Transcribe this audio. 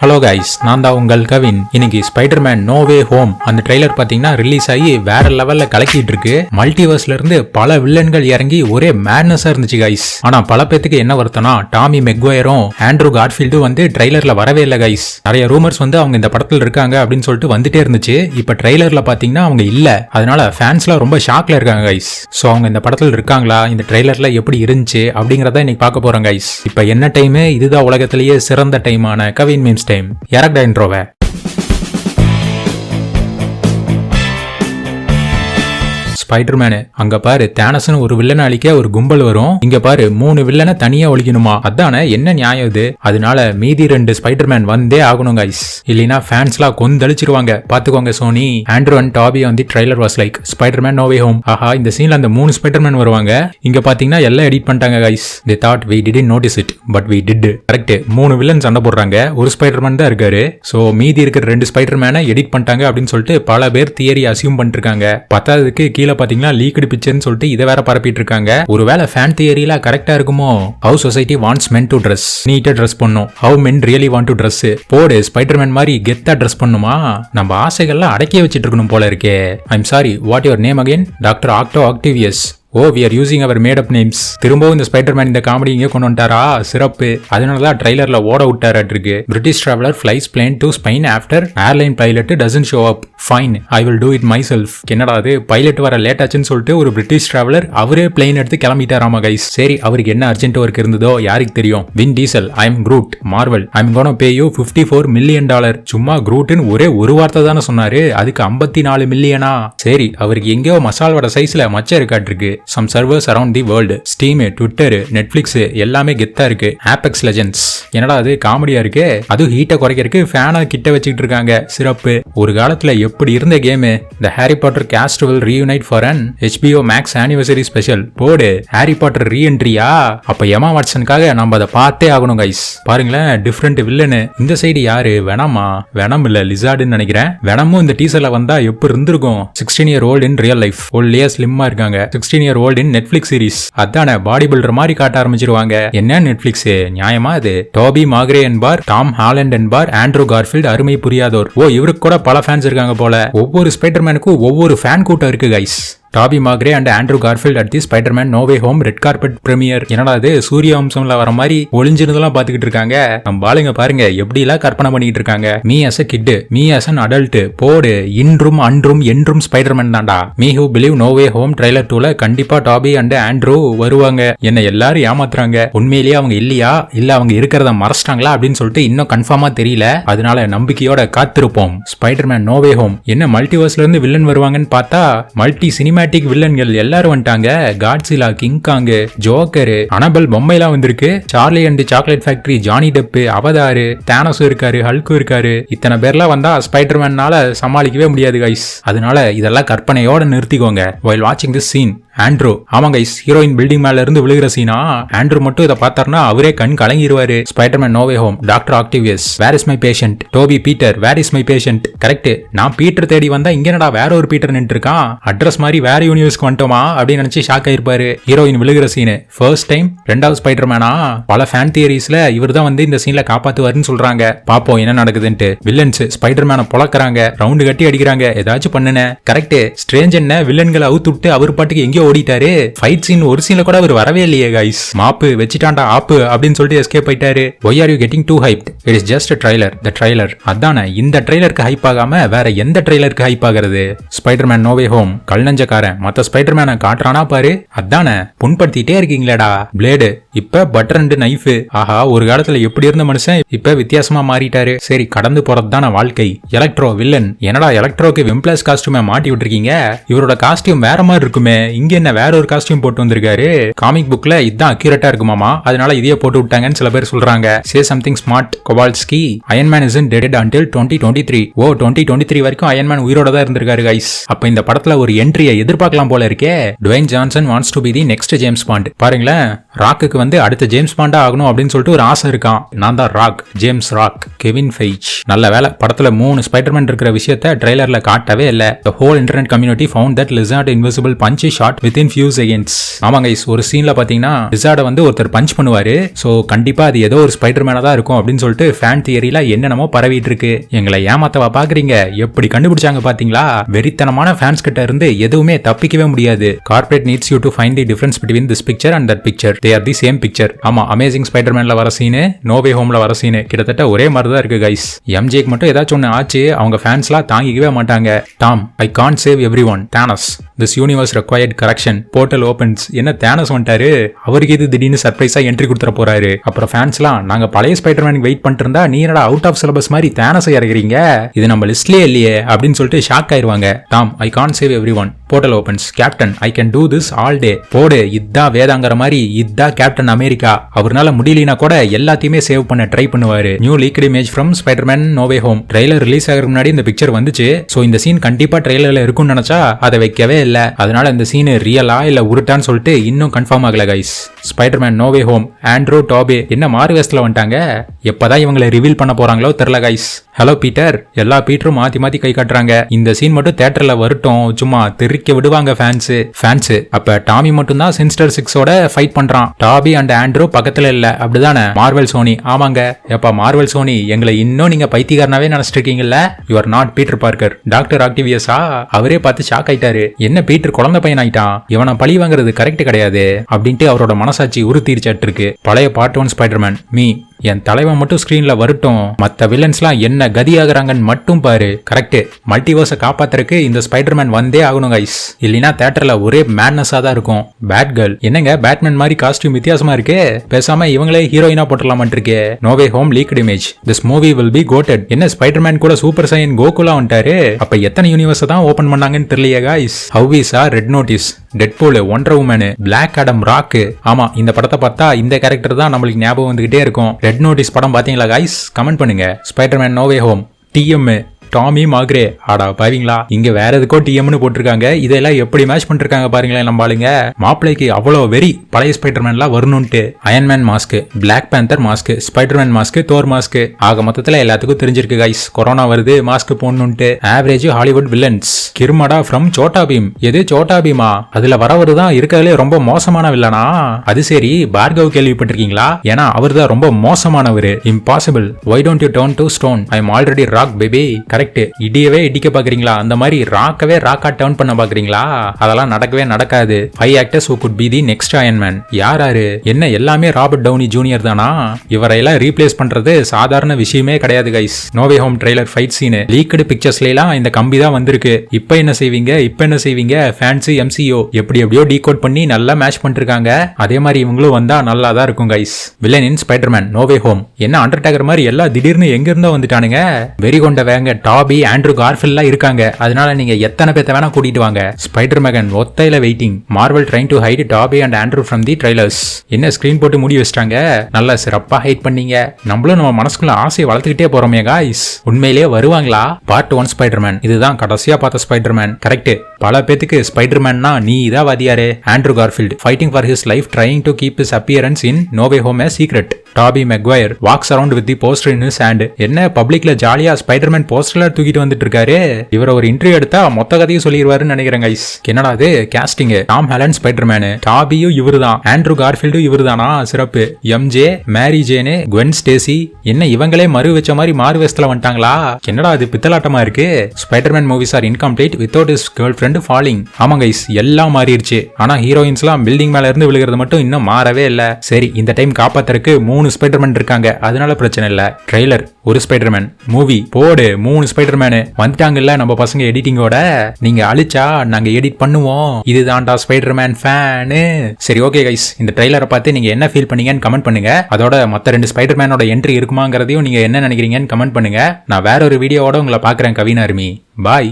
Hello guys, நான் தான் உங்கள் கவின். இன்னைக்கு ஸ்பைடர்மேன் நோ வே ஹோம் அந்த ட்ரெய்லர் பாத்தீங்கன்னா ரிலீஸ் ஆகி வேற லெவல்ல கலக்கிட்டு இருக்கு. மல்டிவர்ஸ்ல இருந்து பல வில்லன்கள் இறங்கி ஒரே மேட்னஸா இருந்துச்சு கைஸ். ஆனா பல பேத்துக்கு என்ன வருத்தம்னா டாமி மெக்வயரும் ஆண்ட்ரூ கார்ஃபீல்டும் வந்து ட்ரெய்லர்ல வரவே இல்லை கைஸ். நிறைய ரூமர்ஸ் வந்து அவங்க இந்த படத்துல இருக்காங்க அப்படின்னு சொல்லிட்டு வந்துட்டே இருந்துச்சு. இப்ப ட்ரெய்லர்ல பாத்தீங்கன்னா அவங்க இல்ல. அதனால ஃபேன்ஸ்லாம் ரொம்ப ஷாக்ல இருக்காங்க கைஸ். சோ அவங்க இந்த படத்துல இருக்காங்களா, இந்த ட்ரெய்லர்ல எப்படி இருந்துச்சு அப்படிங்கறத இன்னைக்கு பார்க்க போறோம் கைஸ். இப்ப என்ன டைம், இதுதான் உலகத்திலேயே சிறந்த டைமான கவின் மீம்ஸ் டைம். யாரக்டா இன்ட்ரோவை ஸ்பைடர்மேனு அங்க பாரு, தேனஸ்னு ஒரு வில்லனை அழிக்க ஒரு கும்பல் வரும். இங்க பாரு 3 வில்லனை தனியா ஒழிக்கணுமா? அதானே என்ன நியாயம் இது? அதனால மீதி 2 ஸ்பைடர்மேன் வந்தே ஆகணும் கைஸ். இல்லைன்னா ஃபேன்ஸ்லாம் கொந்தளிச்சிருவாங்க. பாத்துக்கோங்க சோனி. ஆண்ட்ரூ அண்ட் டாபி வந்து trailer was like Spiderman no way home. ஆஹா, இந்த சீன்ல அந்த 3 ஸ்பைடர்மேன் வருவாங்க. இங்க பாத்தீங்கன்னா எல்லாம் எடிட் பண்ணிட்டாங்க guys. They thought we didn't notice it but we did. Correct, 3 villain சண்டை போடுறாங்க, ஒரு ஸ்பைடர்மேன் தான் இருக்காரு. சோ மீதி இருக்கிற 2 ஸ்பைடர்மேனை எடிட் பண்ணிட்டாங்க அப்படின்னு சொல்லிட்டு பல பேர் தியரி அசியூம் பண்ணிட்டு இருக்காங்க. பத்தாவதுக்கு கீழே பாத்தீங்கன்னா லீக்டு பிக்சர்னு சொல்லிட்டு இதை வேற பரப்பிட்டு இருக்காங்க. ஒருவேளை ஃபேன் தியரியில கரெக்டா இருக்குமோ? How society wants men to dress. நீட்டா ட்ரெஸ் பண்ணும். How men really want to dress. போடு, ஸ்பைடர்மேன் மாதிரி கெத்தா ட்ரெஸ் பண்ணுமா? நம்ம ஆசைகள்லாம் அடக்கி வச்சிட்டு இருக்கணும் போல இருக்கே. I'm sorry, what your name again? Doctor Octo Octavius. we are using our made up names. திரும்பவும் இந்த ஸ்பைடர்மேன் இந்த காமெடி இங்கே கொண்டு வந்துட்டாரா? சிறப்பு. அதனாலதான் ட்ரைலர்ல ஓட விட்டாராட்டு இருக்கு. British traveller flies plane to Spain after airline pilot doesn't show up. Fine, I will do it myself. என்னடா அது, பைலட் வர லேட் ஆச்சுன்னு சொல்லிட்டு ஒரு பிரிட்டிஷ் டிராவலர் அவரே பிளேன் எடுத்து கிளம்பிட்டாராமா கைஸ். சரி, அவருக்கு என்ன அர்ஜென்ட் ஒர்க் இருந்ததோ யாருக்கு தெரியும். Vin Diesel, I am Groot. Marvel, I am gonna pay you $54 million. சும்மா குரூட்னு ஒரே ஒரு வார்த்தை தானே சொன்னாரு, அதுக்கு 54 மில்லியனா? சரி, அவருக்கு எங்கேயோ மசால் வட சைஸ்ல மச்சம் இருக்காட்டு இருக்கு. Some servers around the world. Steam, Twitter, Netflix எல்லாமே கெத்தா இருக்கு. Apex Legends என்னடா அது காமெடியா இருக்கு. அது ஹீட்டை குறைக்கிறதுக்கு ஃபேனை கிட்ட வச்சுக்கிட்டு இருக்காங்க. சிறப்பு. ஒரு காலத்துல எப்படி இருந்த game. The Harry Potter cast will reunite for an HBO Max anniversary special. போடு, ஹாரி பாட்டர் ரீஎன்ட்ரியா? அப்ப எமா வாட்சனுக்காக நம்ம அதை பார்த்தே ஆகணும் கைஸ். பாருங்களேன், டிஃப்ரெண்ட் வில்லனு. இந்த சைடு யாரு? வெனமா? வெனம் இல்ல, லிசார்டுன்னு நினைக்கிறேன். வெனமும் இந்த டீசர்ல வந்தா எப்படி இருந்திருக்கும். 16 year old in real life. ஒல்லியா ஸ்லிம்மா இருக்காங்க. 16 year old in Netflix series. அதானே பாடி பில்டர் மாதிரி காட்ட ஆரம்பிச்சிருவாங்க. என்ன நெட்ஃபிளிக்ஸ் நியாயமா இது? டாபி மாக்ரே என்பார், டாம் ஹாலண்ட் என்பார், ஆண்ட்ரூ கார்ஃபீல்ட் அருமை புரியாதோர். இவருக்கு கூட பல ஃபேன்ஸ் இருக்காங்க போல. ஒவ்வொரு ஸ்பைடர்மேனுக்கும் ஒவ்வொரு ஃபேன் கூட்டம் இருக்கு guys. Tobey Maguire and Andrew Garfield at the Spiderman no way home red carpet premiere. என்னடா இது, சூரிய வம்சம்ல வர மாதிரி ஒளிஞ்சிருந்தெல்லாம் பாத்துக்கிட்டு இருக்காங்க. நம்ம ஆளுங்க பாருங்க எப்படி எல்லாம் கற்பனை பண்ணிட்டு இருக்காங்க. Me as a kid, me as an adult. போடு, இன்றும் அன்றும் என்றும் ஸ்பைடர்மேன் தான்டா. Me who believe no way home trailer 2ல கண்டிப்பா டாபி அண்ட் ஆண்ட்ரூ வருவாங்க. என்ன எல்லாரும் ஏமாத்துறாங்க. உண்மையிலேயே அவங்க இல்லையா, இல்ல அவங்க இருக்கிறத மறைச்சிட்டாங்களா அப்படின்னு சொல்லிட்டு இன்னும் கன்ஃபார்மா தெரியல. அதனால நம்பிக்கையோட காத்திருப்போம். ஸ்பைடர்மேன் நோ வே ஹோம் என்ன மல்டிவர்ஸ்ல இருந்து வில்லன் வருவாங்கன்னு பார்த்தா மல்டி சினிமா வில்லன்கள் எல்லாரும் வந்துட்டாங்க. Godzilla, King Kong, Joker, Annabelle பொம்மைலாம் வந்திருக்கு. Charlie and chocolate factory, Johnny Depp, Avatar, Thanos இருக்காரு, ஹல்க் இருக்காரு. இத்தனை பேர்லாம் வந்தா ஸ்பைடர்மேனால சமாளிக்கவே முடியாது கைஸ். அதனால இதெல்லாம் கற்பனையோட நிறுத்திக்கோங்க. while watching this scene Andrew, ஆமா கைஸ், ஹீரோயின் பில்டிங் மேல இருந்து விழுகிற சீனா. ஆண்ட்ரூ மட்டும் இதை பார்த்தாருன்னா அவரே கண் கலங்கிடுவாரு. Spiderman no way home, doctor Octavius, where is my patient. Tobey Peter, where is my patient. Correct, நான் பீட்டர் தேடி வந்தா இங்க என்னடா வேற ஒரு பீட்டர் நின்று இருக்கான். அட்ரஸ் மாதிரி வேற யூனிவர்ஸ்க்கு வந்துட்டோமா அப்படின்னு நினைச்சு ஷாக் ஆயிருப்பாரு. ஹீரோயின் விழுகிற சீனு ஃபர்ஸ்ட் டைம். 2வது ஸ்பைடர்மேனா? பல ஃபேன் தியரிஸ்ல இவர் தான் வந்து இந்த சீன்ல காப்பாத்துவாருன்னு சொல்றாங்க. பாப்போம் என்ன நடக்குதுன்ட்டு. வில்லன்ஸ் ஸ்பைடர்மேனை பொளக்குறாங்க, ரவுண்டு கட்டி அடிக்கிறாங்க. ஏதாச்சும் பண்ணுன. கரெக்ட், ஸ்ட்ரேஞ்ச் என்ன வில்லன்களை அவுத்துட்டு அவர் பாட்டுக்கு எங்கேயோ ஓடிட்டாரு. ஃபைட் சீன் ஒரு சீன்ல கூட அவர் வரவே இல்லையே கைஸ். மாப்பு வச்சிட்டாண்டா ஆப்பு அப்படின்னு சொல்லிட்டு எஸ்கேப் ஆயிட்டாரு. why are you getting too hyped? it is just a trailer. the trailer அதானே, இந்த ட்ரெய்லருக்கு ஹைப் ஆகாம வேற எந்த ட்ரெய்லருக்கு ஹைப் ஆகிறது? ஸ்பைடர்மேன் நோ வே ஹோம் கல்நஞ்சக்காரன் மத்த ஸ்பைடர்மேனை காட்டுறானா பாரு. அதானே, புண்படுத்திட்டே இருக்கீங்களேடா. பிளேடு இப்ப பட்டர் அண்ட் நைஃப். ஆஹா, ஒரு காலத்துல எப்படி இருந்த மனுஷன் இப்ப வித்தியாசமா மாறிட்டாரு. சரி, கடந்து போறதுதான வாழ்க்கை. Electro villain. என்னடா எலக்ட்ரோக்கு விம்ப்ளஸ் காஸ்டியூமை மாட்டி விட்டுருக்கீங்க. இவரோட காஸ்டியூம் வேற மாதிரி இருக்குமே. இங்க என்ன வேற ஒரு காஸ்டியூம் போட்டு வந்திருக்காரு. காமிக் புக்ல இதான் அக்யூரேட்டா இருக்குமாமா, அதனால இதையே போட்டு விட்டாங்கன்னு சில பேர் சொல்றாங்க. Say something smart Kowalski. Ironman isn't dead until 2023. 2023 வரைக்கும் அயன்மேன் உயிரோட தான் இருந்திருக்காரு கைஸ். அப்ப இந்த படத்துல ஒரு என்ட்ரியை எதிர்பார்க்கலாம் போல இருக்கே. Dwayne Johnson wants to be the next James bond. பாருங்களேன், ராக்குக்கு வந்து அடுத்த ஜேம்ஸ் பாண்டா ஆகணும் அப்படின்னு சொல்லிட்டு ஒரு ஆசை இருக்கான். நான் தான் ராக், ஜேம்ஸ் ராக், கெவின் ஃபெய்ச். நல்ல வேலை படத்துல 3 ஸ்பைடர்மேன் இருக்கிற விஷயத்த ட்ரெய்லர்ல காட்டவே இல்ல. The whole internet community found that Lizard invisible punch is shot within few seconds. ஆமாங்க guys, ஒரு சீன்ல பாத்தீங்கன்னா லிசார்ட வந்து ஒருத்தர் பஞ்ச் பண்ணுவாரு. சோ கண்டிப்பா அது ஏதோ ஒரு ஸ்பைடர்மேனா தான் இருக்கும் அப்படின்னு சொல்லிட்டு ஃபேன் தியரியில என்னென்னமோ பரவிட்டு இருக்கு. எங்களை ஏமாத்தவா பாக்குறீங்க? எப்படி கண்டுபிடிச்சாங்க பாத்தீங்களா? வெறித்தனமான ஃபேன்ஸ் கிட்ட இருந்து எதுவுமே தப்பிக்கவே முடியாது. Corporate needs you to find the difference between this picture and that picture. They are the same picture. ஆமா, அமேசிங் ஸ்பைடர்மேன்ல வர சீனு, நோவே ஹோம்ல வர சீனு கிட்டத்தட்ட ஒரே மாதிரி தான் இருக்கு கைஸ். எம்ஜேக்கு மட்டும் ஏதாச்சும் ஒன்று ஆச்சு அவங்க ஃபேன்ஸ்லாம் தாங்கிக்கவே மாட்டாங்க. Tom, I can't save every one. Thanos, this universe required correction. Portal opens. என்ன தானஸ் வந்துட்டாரு, அவருக்கு இது திடீர்னு சர்ப்ரைஸா என்ட்ரி கொடுத்துற போறாரு. அப்புறம் ஃபேன்ஸ்லாம் நாங்க பழைய ஸ்பைடர்மேனுக்கு வெயிட் பண்ணிட்டு இருந்தா நீ என்னடா அவுட் ஆஃப் சிலபஸ் மாதிரி தானஸை இறங்குறீங்க, இது நம்ம லிஸ்ட்லயே இல்லையே அப்படின்னு சொல்லிட்டு ஷாக் ஆயிருவாங்க. Tom, I can't save every one. Portal opens. Captain, I can do this all day. போடு, இதான் வேதாங்கிற மாதிரி, இதான் கேப்டன் அமெரிக்கா. அவர்னால முடியலனா கூட எல்லாத்தையுமே சேவ் பண்ண ட்ரை பண்ணுவாரு. New leaked image from Spiderman no way home. Trailer release ஆகிறதுக்கு முன்னாடி இந்த பிக்சர் வந்துச்சு. சோ இந்த சீன் கண்டிப்பா ட்ரெய்லர்ல இருக்கும்னு நினைச்சா அதை வைக்கவே இல்ல. அதனால இந்த சீன் ரியலா இல்ல உருட்டான்னு சொல்லிட்டு இன்னும் கன்ஃபார்ம் ஆகல guys. Spiderman no way home. Andrew Tobey என்ன மாறு வேஸ்ட்ல வந்துட்டாங்க. எப்பதான் இவங்களை ரிவீல் பண்ண போறாங்களோ தெரியல கைஸ். Hello Peter. எல்லா பீட்டரும் மாத்தி மாத்தி கை காட்டுறாங்க. இந்த சீன் மட்டும் தியேட்டர்ல வரட்டும், சும்மா தெரிக்க விடுவாங்க ஃபேன்ஸ். அப்ப டாமி மட்டும் தான் சின்ஸ்டர் 6ஓட ஃபைட் பண்றான். டாபி அண்ட் ஆண்ட்ரூ பக்கத்துல இல்ல, அப்படிதானே? Marvel Sony. ஆமாங்க. எப்ப மார்வெல் சோனி, எங்களை இன்னும் நீங்க பைத்தியக்காரனாவே நினைச்சிட்டு இருக்கீங்கல்ல. You are not Peter Parker. Doctor ஆக்டிவியஸா? அவரே பார்த்து ஷாக் ஆயிட்டாரு. என்ன பீட்டர் குழந்தை பையன் ஆயிட்டான், இவனை பழி வாங்குறது கரெக்ட் கிடையாது அப்படின்ட்டு அவரோட மனசாட்சி உறுத்திருச்சாட்டு இருக்கு. பழைய பார்ட் 1 ஸ்பைடர்மேன் மீ. என் தலைவன் மட்டும் ஸ்கிரீன்ல வரட்டும், மத்த வில்லன்ஸ்லாம் என்ன கதியாகிறாங்கன்னு மட்டும் பாரு. கரெக்ட், மல்டிவர்ஸை காப்பாத்துறதுக்கு இந்த ஸ்பைடர்மேன் வந்தே ஆகணும் கைஸ். இல்லைன்னா தியேட்டர்ல ஒரே மேட்னஸா தான் இருக்கும். பேட் கேர்ள், என்னங்க பேட்மேன் மாதிரி காஸ்டியூம் வித்தியாசமா இருக்கு, பேசாம இவங்களே ஹீரோயினா போட்டுடலாமான் இருக்கே. No way home leaked image. This movie will be coated. என்ன ஸ்பைடர்மேன் கூட சூப்பர் சைன் கோகுலா வந்துட்டாரு. அப்ப எத்தனை யூனிவர்ஸ் தான் ஓபன் பண்ணாங்கன்னு தெரியலையே கைஸ். ஹவ்விஸா, Red Notice, Deadpool, Wonder Woman, Black Adam, Rock. ஆமா, இந்த படத்தை பார்த்தா இந்த கேரக்டர் தான் நம்மளுக்கு ஞாபகம் வந்துகிட்டே இருக்கும். ரெட் நோட்டீஸ் படம் பாத்தீங்களா கைஸ்? கமெண்ட் பண்ணுங்க. Spiderman no way home. DM Tobey Maguire. ஆடா பாவீங்களா, இங்க வேற எதுக்கோ டிஎம்னு போட்டிருக்காங்க. இதெல்லாம் எப்படி மேட்ச் பண்ணிருக்காங்க பாருங்களேன் நம்ம ஆளுங்க. மாப்பிளைக்கு அவ்வளோ வெறி பழைய ஸ்பைடர்மேன்லாம் வரணும்ட்டு. Ironman mask, Black Panther mask, Spiderman mask, Thor mask. ஆக மொத்தத்துல எல்லாத்துக்கும் தெரிஞ்சிருக்கு கைஸ், கொரோனா வருது மாஸ்க் போடணும்ட்டு. Average Hollywood villains. Kirmada from Chhota Bheem. எது சோட்டா பீமா? அதுல வரவருதான் இருக்கிறதுலே ரொம்ப மோசமான வில்லனா? அது சரி, பார்கவ் கேள்விப்பட்டிருக்கீங்களா? ஏன்னா அவர் தான் ரொம்ப மோசமானவர். Impossible. Why don't you turn to stone? I am already rock baby. Correct, இடியவே இடிக்க பாக்குறீங்களா? அந்த மாதிரி ராக்கவே ராக்கா டர்ன் பண்ண பாக்குறீங்களா? அதெல்லாம் நடக்கவே நடக்காது. 5 actors who could be the next Iron Man. யாராரு? என்ன எல்லாமே ராபர்ட் டவுனி ஜூனியர் தானா? இவரையெல்லாம் ரீப்ளேஸ் பண்றது சாதாரண விஷயமே கிடையாது guys. No way home trailer fight scene leaked பிக்சர்ஸ்ல எல்லாம் இந்த கம்பி தான் வந்திருக்கு. இப்போ என்ன செய்வீங்க? ஃபேன்சி MCO எப்படி எப்படியோ டீகோட் பண்ணி நல்லா மேட்ச் பண்ணிருக்காங்க. அதே மாதிரி இவங்களும் வந்தா நல்லா தான் இருக்கும் guys. Villain in Spiderman no way home. என்ன அண்டர்டேக்கர் மாதிரி எல்லாம் திடீர்னு எங்க இருந்தோ வந்துட்டானுங்க. வெறி கொண்ட வேங்க டாபி, ஆண்ட்ரூ கார்ஃபில்ட்லாம் இருக்காங்க. அதனால நீங்க எத்தனை பேத்த வேணா கூட்டிட்டு வாங்க. ஸ்பைடர் மேகன் ஒத்தையில waiting. Marvel trying to hide Tobey and Andrew from the trailers. என்ன ஸ்கிரீன் போட்டு மூடி வச்சிட்டாங்க. நல்லா சிறப்பா ஹைட் பண்ணீங்க. நம்மளும் நம்ம மனசுக்குள்ள ஆசையை வளர்த்துக்கிட்டே போறோமே காய்ஸ். உண்மையிலேயே வருவாங்களா? பார்ட் 1 ஸ்பைடர்மேன் இதுதான் கடைசியா பார்த்த ஸ்பைடர்மேன். கரெக்ட், பல பேத்துக்கு ஸ்பைடர்மேன்னா நீ இதா வாதியாரு. Andrew Garfield fighting for his life trying to keep his appearance in no way home a secret. Tobey Maguire walks around with the poster in his hand. என்ன பப்ளிக்ல ஜாலியா ஸ்பைடர்மேன் போஸ்டர்ல தூக்கிட்டு வந்துட்டு இருக்காரு. இவர ஒரு இன்டர்வியூ எடுத்தா மொத்த கதையும் சொல்லிடுவாருன்னு நினைக்கிறேன் கைஸ். என்னடா அது கேஸ்டிங்? டாம் ஹாலண்ட் ஸ்பைடர்மேன், டாபியும் இவருதான், ஆண்ட்ரூ கார்ஃபீல்டும் இவருதானா? சிறப்பு. MJ, Mary Jane, Gwen Stacy. என்ன இவங்களே மறு வச்ச மாதிரி மாறு வேஸ்ட்ல வந்துட்டாங்களா? என்னடா அது பித்தலாட்டமா இருக்கு. Spiderman movies are incomplete without his girlfriend falling. ஆமா கைஸ், எல்லாம் மாறிடுச்சு. ஆனா ஹீரோயின்ஸ்லாம் பில்டிங் மேல இருந்து விழுகிறது மட்டும் இன்னும் மாறவே இல்ல. சரி, இந்த டைம் காப்பாத்துறதுக்கு 3 ஸ்பைடர்மேன் இருக்காங்க, அதனால பிரச்சனை இல்ல. ட்ரெய்லர் ஒரு ஸ்பைடர்மேன், மூவி போடு 3 ஸ்பைடர்மேன் வந்துட்டாங்கல்ல நம்ம பசங்க எடிட்டிங்கோட. நீங்க அழிச்சா நாங்க எடிட் பண்ணுவோம். இதுதான்டா ஸ்பைடர்மேன் ஃபேனு. சரி ஓகே கைஸ், இந்த ட்ரெய்லரை பார்த்து நீங்க என்ன ஃபீல் பண்ணீங்கன்னு கமெண்ட் பண்ணுங்க. அதோட மத்த 2 ஸ்பைடர்மேனோட என்ட்ரி இருக்குமாங்கிறதையும் நீங்க என்ன நினைக்கிறீங்கன்னு கமெண்ட் பண்ணுங்க. நான் வேற ஒரு வீடியோவோட உங்களை பாக்குறேன். கவின் ஆர்மி பாய்.